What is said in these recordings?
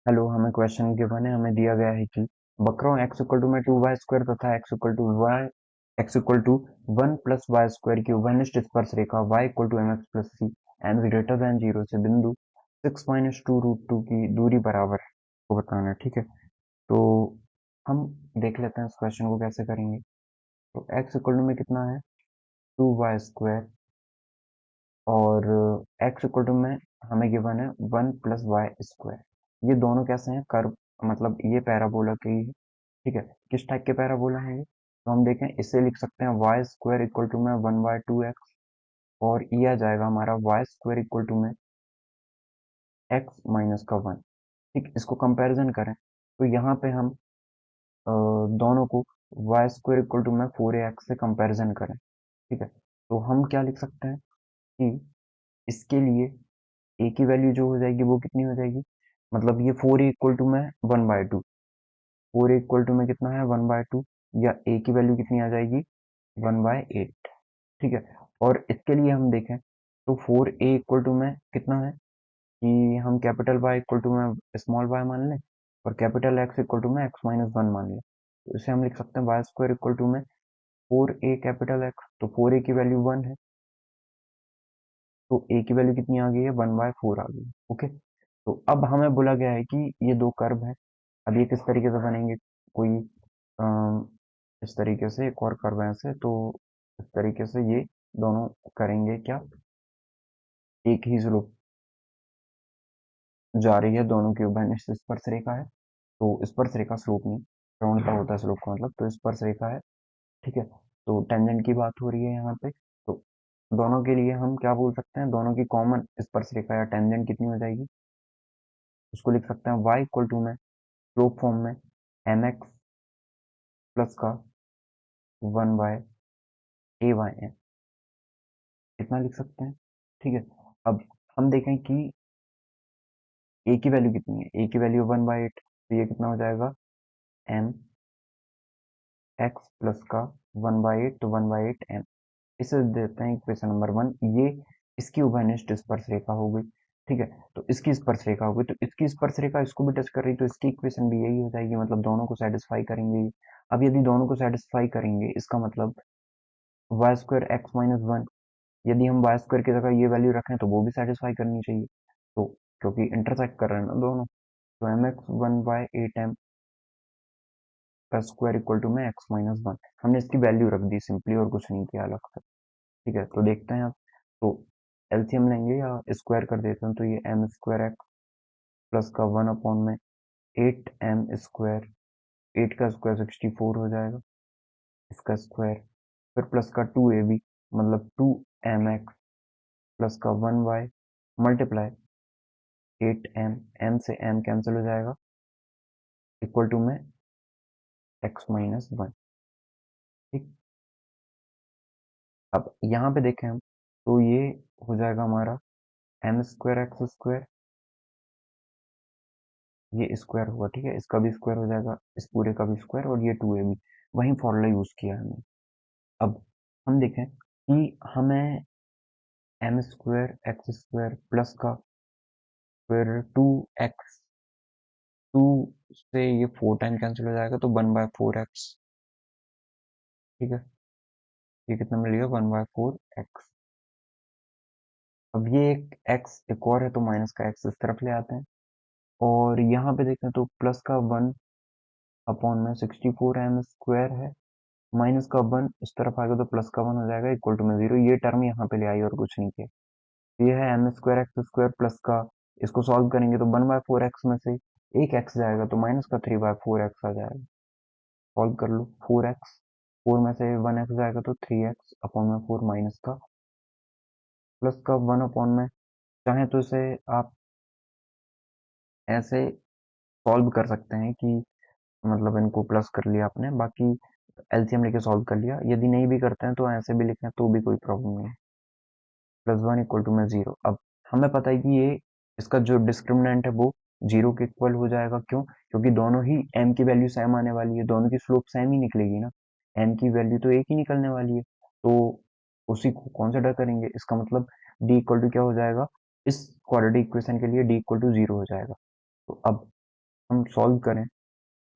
Hello, हमें question given है। हमें दिया गया है कि वक्रों x इक्वल टू में 2y² तथा x equal to 1 plus y square की उभयनिष्ठ स्पर्श रेखा y equal to mx plus c n greater than 0 से बिंदु 6 माइनस 2√2 की दूरी बराबर है को बताना है। ठीक है, तो हम देख लेते हैं इस क्वेश्चन को कैसे करेंगे। तो x इक्वल टू में कितना है, 2y² और x इक्वल टू में हमें गिवन है 1 प्लस वाई स्क्वायर। ये दोनों कैसे हैं, कर्व, मतलब ये पैराबोला के ही है। ठीक है, किस टाइप के पैराबोला है ये, तो हम देखें इसे लिख सकते हैं वाई स्क्वायर इक्वल टू में 1/2x, और ये आ जाएगा हमारा वाई स्क्वायर इक्वल टू में x माइनस का 1। ठीक, इसको कंपैरिजन करें तो यहाँ पे हम दोनों को वाई स्क्वायर इक्वल टू में 4ax से कंपैरिजन करें। ठीक है, तो हम क्या लिख सकते हैं कि इसके लिए a की वैल्यू जो हो जाएगी वो कितनी हो जाएगी, मतलब ये 4a इक्वल टू में 1/2, 4a इक्वल टू में कितना है 1/2, या a की वैल्यू कितनी आ जाएगी 1/8। ठीक है, और इसके लिए हम देखें तो 4a इक्वल टू में कितना है कि हम कैपिटल Y इक्वल टू में स्मॉल y मान लें, और कैपिटल X इक्वल टू में x माइनस 1 मान लें। तो इसे हम लिख सकते हैं वाई स्क्वायर इक्वल टू में 4a कैपिटल X, तो 4a की वैल्यू 1 है, तो a की वैल्यू कितनी आ गई है 1/4 आ गई। ओके, तो अब हमें बोला गया है कि ये दो कर्व है। अब ये किस तरीके से बनेंगे, कोई अम, इस तरीके से एक और कर्व है ऐसे, तो इस तरीके से ये दोनों करेंगे क्या, एक ही स्लोप जा रही है, दोनों की उभयनिष्ठ स्पर्श रेखा है। तो स्पर्श रेखा स्लोप नहीं, प्रवणता होता है स्लोप का मतलब, तो स्पर्श रेखा है। ठीक है, तो टेंजेंट की बात हो रही है यहाँ पे, तो दोनों के लिए हम क्या बोल सकते हैं, दोनों की कॉमन स्पर्श रेखा या टेंजेंट कितनी हो जाएगी, उसको लिख सकते हैं y इक्वल टू में स्लोप फॉर्म में mx प्लस का 1/ay, इतना लिख सकते हैं। ठीक है, अब हम देखें कि a की वैल्यू कितनी है, a की वैल्यू 1/8, तो ये कितना हो जाएगा m x प्लस का 1/8, तो 1/8 m। इसे देते हैं इक्वेशन नंबर 1, ये इसकी उभयनिष्ठ स्पर्श रेखा हो गई। ठीक है, तो इसकी स्पर्श रेखा हो गई, तो इसकी स्पर्श रेखा इसको भी टच कर रही, तो इसकी इक्वेशन भी यही हो जाएगी, मतलब दोनों को सेटिस्फाई करेंगे ये। अब यदि दोनों को सेटिस्फाई करेंगे, इसका मतलब वाई स्क्वायर एक्स माइनस 1, यदि हम वाई स्क्वायर की जगह ये वैल्यू रखें तो वो भी सेटिस्फाई करनी चाहिए, तो क्योंकि इंटरसेक्ट कर रहे हैं ना दोनों, तो एम एक्स 1/8m का स्क्वायर इक्वल टू में एक्स माइनस 1, हमने इसकी वैल्यू रख दी सिंपली और कुछ नहीं किया अलग से। ठीक है, तो देखते हैं अब, तो एलसीएम लेंगे या स्क्वायर कर देते हैं, तो ये एम स्क्वायर एक्स प्लस का 1 में 8m², 8 का स्क्वायर 64 हो जाएगा, इसका स्क्वायर, फिर प्लस का 2ab, मतलब 2mx प्लस का 1y मल्टीप्लाई 8m, m से m कैंसिल हो जाएगा, इक्वल टू में x माइनस 1। ठीक, अब यहाँ पे देखें हम, तो ये हो जाएगा हमारा m²x², ये स्क्वायर होगा। ठीक है, इसका भी स्क्वायर हो जाएगा, इस पूरे का भी स्क्वायर, और ये 2ab, वही फॉर्मूला यूज किया है हमने। अब हम देखें कि हमें m²x² प्लस का फिर 2x, 2 से ये 4 टाइम कैंसिल हो जाएगा, तो 1/4x। ठीक है, ये कितना मिल गया 1/4x। अब ये एक x एक और है, तो माइनस का x इस तरफ ले आते हैं, और यहाँ पे देखें तो प्लस का 1 में 64m² है, माइनस का 1 इस तरफ आएगा तो प्लस का 1 हो जाएगा, इक्वल टू में 0, ये टर्म यहाँ पे ले आई और कुछ नहीं किया। तो ये है m²x² प्लस का, इसको सॉल्व करेंगे तो 1/4x में से एक x जाएगा, तो माइनस का 3/4x आ जाएगा। सॉल्व कर लो, 4x, 4 में से 1x जाएगा तो 3x अपॉन में 4 माइनस का, प्लस का 1 अपॉन में, चाहे तो इसे आप ऐसे सॉल्व कर सकते हैं कि मतलब इनको प्लस कर लिया आपने, बाकी एलसीएम लेके सॉल्व कर लिया, यदि नहीं भी करते हैं तो ऐसे भी लिखें तो भी कोई प्रॉब्लम नहीं है। +1 इक्वल टू में 0। अब हमें पता है कि ये इसका जो डिस्क्रिमिनेंट है वो 0 के इक्वल हो जाएगा, क्यों, क्योंकि दोनों ही m की वैल्यू सेम आने वाली है, दोनों की स्लोप सेम ही निकलेगी ना, m की वैल्यू तो एक ही निकलने वाली है, तो उसी को कंसिडर करेंगे। इसका मतलब d इक्वल टू क्या हो जाएगा, इस क्वाड्रेटिक इक्वेशन के लिए d इक्वल टू 0 हो जाएगा। तो अब हम सॉल्व करें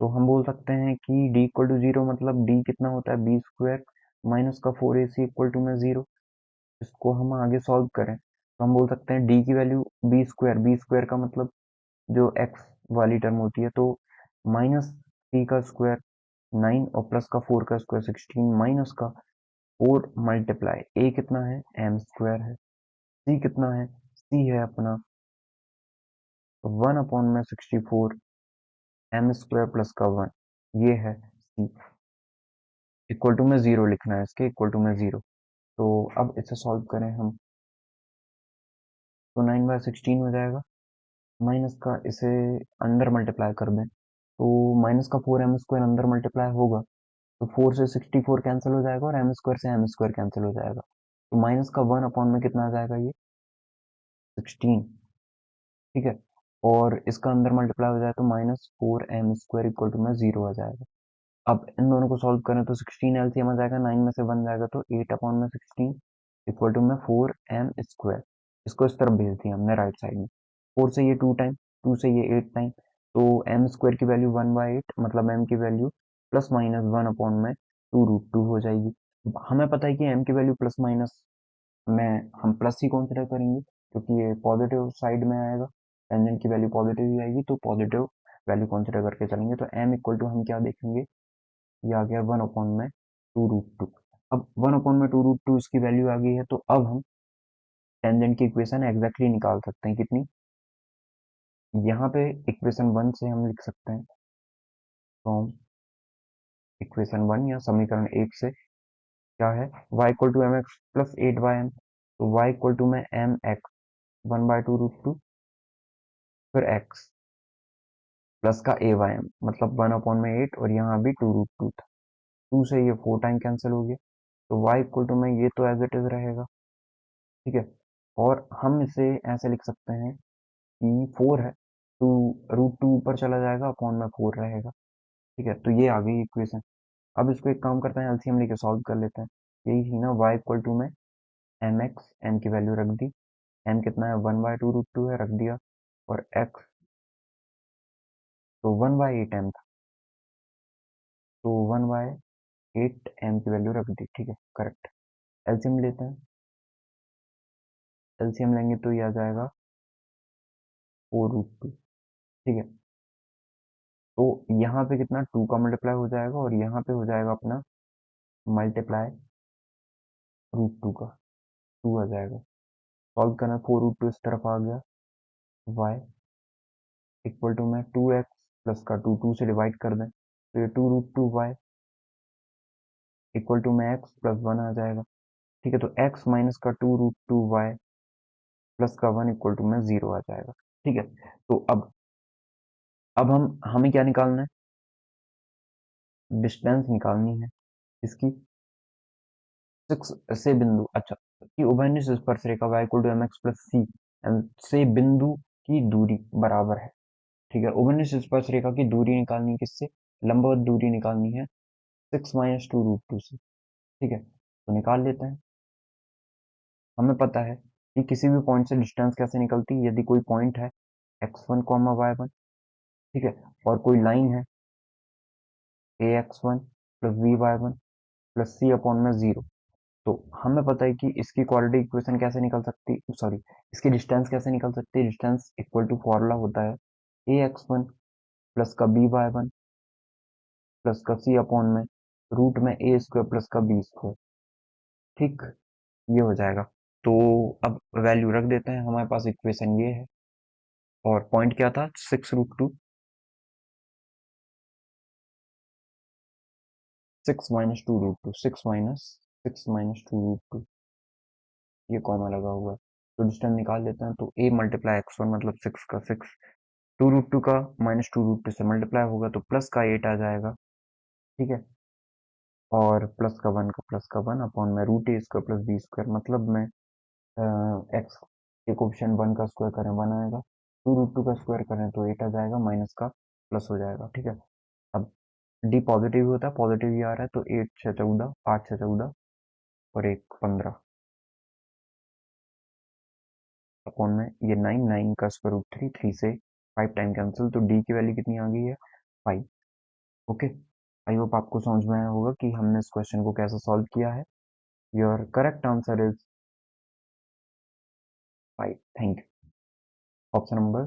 तो हम बोल सकते हैं कि डी इक्वल टू जीरो, मतलब डी कितना होता है, बी स्क्वायर माइनस का 4ac इक्वल टू में जीरो। इसको हम आगे सॉल्व करें तो हम बोल सकते हैं डी की वैल्यू बी स्क्वायर का मतलब जो एक्स वाली टर्म होती है, तो माइनस सी का स्क्वायर 9 और प्लस का 4 का स्क्वायर 16 माइनस का 4 मल्टीप्लाई ए कितना है, एम स्क्वायर है। सी कितना है, सी है अपना 1/64 एम स्क्वायर प्लस का 1, ये है सी। इक्वल टू में जीरो लिखना है, इसके इक्वल टू में जीरो। तो अब इसे सॉल्व करें हम तो 9/16 हो जाएगा, माइनस का इसे अंदर मल्टीप्लाई कर दें तो माइनस का 4m² अंदर मल्टीप्लाई होगा तो 4 से 64 कैंसिल हो जाएगा और m² से m² कैंसिल हो जाएगा, तो माइनस का 1 में कितना आ जाएगा, ये 16। ठीक है, और इसका अंदर मल्टीप्लाई हो जाए तो -4m² इक्वल टू में जीरो आ जाएगा। अब इन दोनों को सॉल्व करें तो 16 एलसीएम आ जाएगा, 9 में से 1 जाएगा तो 8/16 इक्वल टू में 4m²। इसको इस तरफ भेज दिया हमने राइट साइड में, 4 से ये 2 टाइम, 2 से ये 8 टाइम, तो m² की वैल्यू 1/8 मतलब m की वैल्यू प्लस माइनस 1/2√2 हो जाएगी। हमें पता है कि m की वैल्यू प्लस माइनस में हम प्लस ही कंसिडर करेंगे क्योंकि ये पॉजिटिव साइड में आएगा, टेंजेंट की वैल्यू पॉजिटिव ही आएगी तो पॉजिटिव वैल्यू कंसिडर करके चलेंगे। तो m इक्वल टू हम क्या देखेंगे, ये आ गया 1/2√2। अब 1/2√2 इसकी वैल्यू आ गई है तो अब हम टेंजेंट की इक्वेशन एग्जैक्टली निकाल सकते हैं कितनी, यहाँ पे इक्वेशन 1 से हम लिख सकते हैं फ्रॉम इक्वेशन 1 या समीकरण 1 से क्या है, y equal to M x plus 8/m, तो y इक्वल टू में एम एक्स 1/2√2 फिर x प्लस का a/m मतलब 1/8 और यहाँ भी 2√2 था, 2 से ये 4 टाइम कैंसिल हो गया तो y इक्वल टू में ये तो एज इट इज रहेगा। ठीक है, और हम इसे ऐसे लिख सकते हैं कि 4 है, 2√2 ऊपर चला जाएगा, अपॉन में 4 रहेगा। ठीक है, तो ये आ गई इक्वेशन। अब इसको एक काम करते हैं, एलसीएम लेके सॉल्व कर लेते हैं। यही थी ना, y इक्वल टू में एम एक्स, एम की वैल्यू रख दी, एम कितना है 1/2√2 है, रख दिया, और x तो 1/8 m था तो 1/8 m की वैल्यू रख दी। ठीक है, करेक्ट। एलसीएम लेते हैं, एलसीएम लेंगे तो ये आ जाएगा 4√2। ठीक है, तो यहाँ पे कितना 2 का मल्टीप्लाई हो जाएगा और यहाँ पे हो जाएगा अपना मल्टीप्लाई √2 का, 2 आ जाएगा। सॉल्व करना, 4√2 इस तरफ आ गया, y इक्वल टू में 2x प्लस का 2, 2 से डिवाइड कर दें तो ये 2√2y इक्वल टू में x प्लस 1 आ जाएगा। ठीक है, तो x माइनस का 2√2y प्लस का 1 इक्वल टू में 0 आ जाएगा। ठीक है, तो अब हमें क्या निकालना है, डिस्टेंस निकालनी है इसकी 6 से बिंदु, अच्छा, कि उभयनिष्ठ स्पर्श रेखा y equal to M x plus C से बिंदु की दूरी बराबर है। ठीक है, उभयनिष्ठ स्पर्श रेखा की दूरी निकालनी है किससे, लंबवत दूरी निकालनी है 6 माइनस 2√2 से। ठीक है, तो निकाल लेते हैं। हमें पता है कि किसी भी पॉइंट से डिस्टेंस कैसे निकलती है, यदि कोई पॉइंट है x1, y1, ठीक है, और कोई लाइन है ax1 प्लस by1 प्लस c/में 0, तो हमें पता है कि इसकी क्वाड्रेटिक इक्वेशन कैसे निकल सकती, सॉरी, इसकी डिस्टेंस कैसे निकल सकती है। डिस्टेंस इक्वल टू फॉर्मूला होता है ax1 प्लस का by1 प्लस का c/में रूट में a² प्लस का b²। ठीक, ये हो जाएगा। तो अब वैल्यू रख देते हैं, हमारे पास इक्वेशन ये है और पॉइंट क्या था, 6√2, 6 - 2√2, ये कॉमा लगा हुआ है तो डिस्टेंस निकाल लेते हैं। तो a मल्टीप्लाई x1 मतलब 6 का 6, 2√2 का -2√2 से मल्टीप्लाई होगा तो प्लस का 8 आ जाएगा। ठीक है, और प्लस का 1 का प्लस का 1 अपॉन में √a² प्लस b² मतलब में एक्स के कोफिशिएंट 1 का स्क्वायर करें 1 आएगा, 2√2 का स्क्वायर करें तो 8 आ जाएगा, माइनस का प्लस हो जाएगा। ठीक है, अब डी पॉजिटिव होता है, पॉजिटिव ही आ रहा है तो 8 6 14, 8 6 14 और 1 15 अपॉन में ये 9 9 का स्क्वायर रूट 3, 3 से 5 टाइम कैंसिल, तो डी की वैल्यू कितनी आ गई है? 5। ओके, आई होप आपको समझ में आया होगा कि हमने इस क्वेश्चन को कैसे सॉल्व किया है। Your correct answer is 5। Thank you. Option number